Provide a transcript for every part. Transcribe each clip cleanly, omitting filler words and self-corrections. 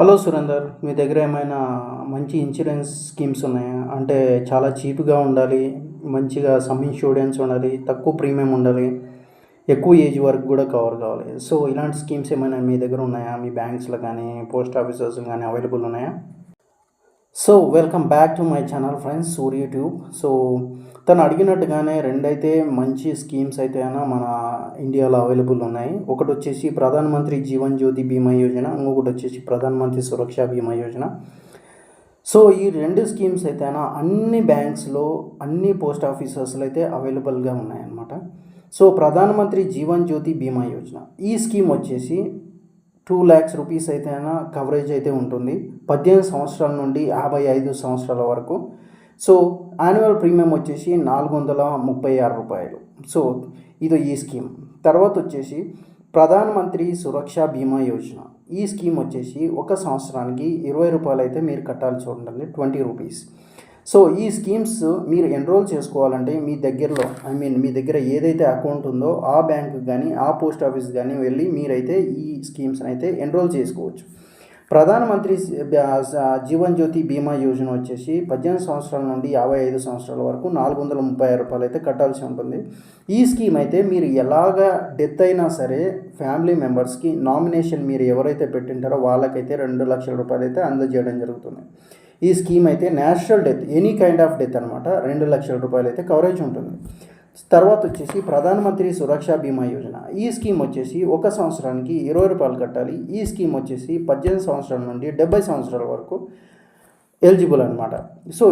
Hello Surender, మీ దగ్గర ఏమైనా మంచి ఇన్సూరెన్స్ స్కీమ్స్ ఉన్నాయా? అంటే చాలా చీప్గా ఉండాలి, మంచిగా సమ్ ఇన్సూరెన్స్ ఉండాలి, తక్కువ ప్రీమియం ఉండాలి, ఎక్కువ ఏజ్ వరకు కూడా కవర్ కావాలి. సో ఇలాంటి స్కీమ్స్ ఏమైనా మీ దగ్గర ఉన్నాయా? మీ బ్యాంక్స్లో కానీ పోస్ట్ ఆఫీసెస్ కానీ అవైలబుల్ ఉన్నాయా? So welcome back to my channel friends, Surya tube. So తను అడిగినట్టుగానే రెండైతే మంచి స్కీమ్స్ అయితే మన ఇండియాలో అవైలబుల్ ఉన్నాయి. ఒకటి వచ్చేసి ప్రధానమంత్రి జీవన్ జ్యోతి బీమా యోజన, ఇంకొకటి వచ్చేసి ప్రధానమంత్రి సురక్ష బీమా యోజన. సో ఈ రెండు స్కీమ్స్ అయితే అన్ని బ్యాంక్స్లో, అన్ని పోస్ట్ ఆఫీసెస్లో అయితే అవైలబుల్గా ఉన్నాయన్నమాట. సో ప్రధానమంత్రి జీవన్ జ్యోతి బీమా యోజన ఈ స్కీమ్ వచ్చేసి 2 lakhs రూపీస్ అయితే కవరేజ్ అయితే ఉంటుంది 18 సంవత్సరాల నుండి 55 సంవత్సరాల వరకు. సో యాన్యువల్ ప్రీమియం వచ్చేసి 436 రూపాయలు. సో ఇది ఈ స్కీమ్. తర్వాత వచ్చేసి ప్రధానమంత్రి సురక్ష బీమా యోజన. ఈ స్కీమ్ వచ్చేసి ఒక సంవత్సరానికి 20 రూపాయలు అయితే మీరు కట్టాల్సి ఉంటుంది, 20 రూపీస్. సో ఈ స్కీమ్స్ మీరు ఎన్రోల్ చేసుకోవాలంటే మీ దగ్గరలో మీ దగ్గర ఏదైతే అకౌంట్ ఉందో ఆ బ్యాంకు కానీ ఆ పోస్ట్ ఆఫీస్ కానీ వెళ్ళి మీరైతే ఈ స్కీమ్స్ని అయితే ఎన్రోల్ చేసుకోవచ్చు. ప్రధానమంత్రి జీవన్ జ్యోతి బీమా యోజన వచ్చేసి 18 సంవత్సరాల నుండి 55 సంవత్సరాల వరకు 436 రూపాయలు అయితే కట్టాల్సి ఉంటుంది. ఈ స్కీమ్ అయితే మీరు ఎలాగా డెత్ అయినా సరే ఫ్యామిలీ మెంబర్స్కి నామినేషన్ మీరు ఎవరైతే పెట్టింటారో వాళ్ళకైతే 2 లక్షల రూపాయలు అయితే అందజేయడం జరుగుతుంది. ఈ స్కీమ్ అయితే natural death, any kind of death అనమాట, 2 లక్షల రూపాయలు అయితే కవరేజ్ ఉంటుంది. తర్వాత వచ్చేసి ప్రధానమంత్రి సురక్ష బీమా యోజన. ఈ స్కీమ్ వచ్చేసి ఒక సంవత్సరానికి 20 రూపాయలు కట్టాలి. ఈ స్కీమ్ వచ్చేసి 18 సంవత్సరాల నుండి 70 సంవత్సరాల వరకు ఎలిజిబుల్ అనమాట. సో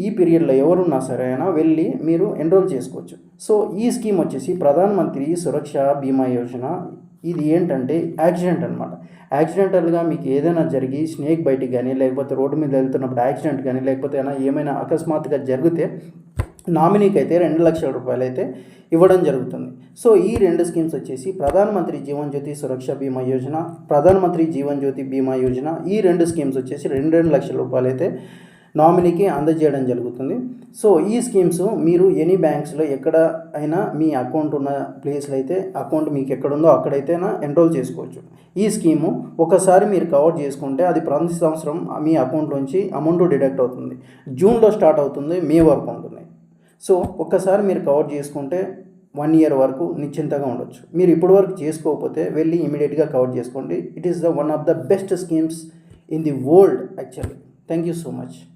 ఈ పీరియడ్లో ఎవరున్నా సరే వెళ్ళి మీరు ఎన్రోల్ చేసుకోవచ్చు. సో ఈ స్కీమ్ వచ్చేసి ప్రధానమంత్రి సురక్ష బీమా యోజన. ఇది ఏంటంటే యాక్సిడెంట్ అనమాట. యాక్సిడెంటల్గా మీకు ఏదైనా జరిగి స్నేక్ బయటికి కానీ, లేకపోతే రోడ్డు మీద వెళ్తున్నప్పుడు యాక్సిడెంట్ కానీ, లేకపోతే ఏమైనా అకస్మాత్తుగా జరిగితే నామినీకి అయితే 2 లక్షల రూపాయలు అయితే ఇవ్వడం జరుగుతుంది. సో ఈ రెండు స్కీమ్స్ వచ్చేసి ప్రధానమంత్రి జీవన్ జ్యోతి సురక్ష బీమా యోజన, ప్రధానమంత్రి జీవన్ జ్యోతి బీమా యోజన. ఈ రెండు స్కీమ్స్ వచ్చేసి 2 లక్షల రూపాయలు అయితే నామినీకి అందజేయడం జరుగుతుంది. సో ఈ స్కీమ్స్ మీరు ఎనీ బ్యాంక్స్లో ఎక్కడ అయినా మీ అకౌంట్ ఉన్న ప్లేస్లో అయితే అకౌంట్ మీకు ఎక్కడుందో అక్కడైతే ఎన్రోల్ చేసుకోవచ్చు. ఈ స్కీము ఒకసారి మీరు కవర్ చేసుకుంటే అది ప్రతి సంవత్సరం మీ అకౌంట్లోంచి అమౌంట్ డిడక్ట్ అవుతుంది. జూన్లో స్టార్ట్ అవుతుంది, మే వరకు ఉంటుంది. సో ఒక్కసారి మీరు కవర్ చేసుకుంటే 1 year వరకు నిశ్చింతగా ఉండొచ్చు. మీరు ఇప్పటి వరకు చేసుకోకపోతే వెళ్ళి ఇమీడియట్గా కవర్ చేసుకోండి. It is the one of the best schemes in the world actually. Thank you so much.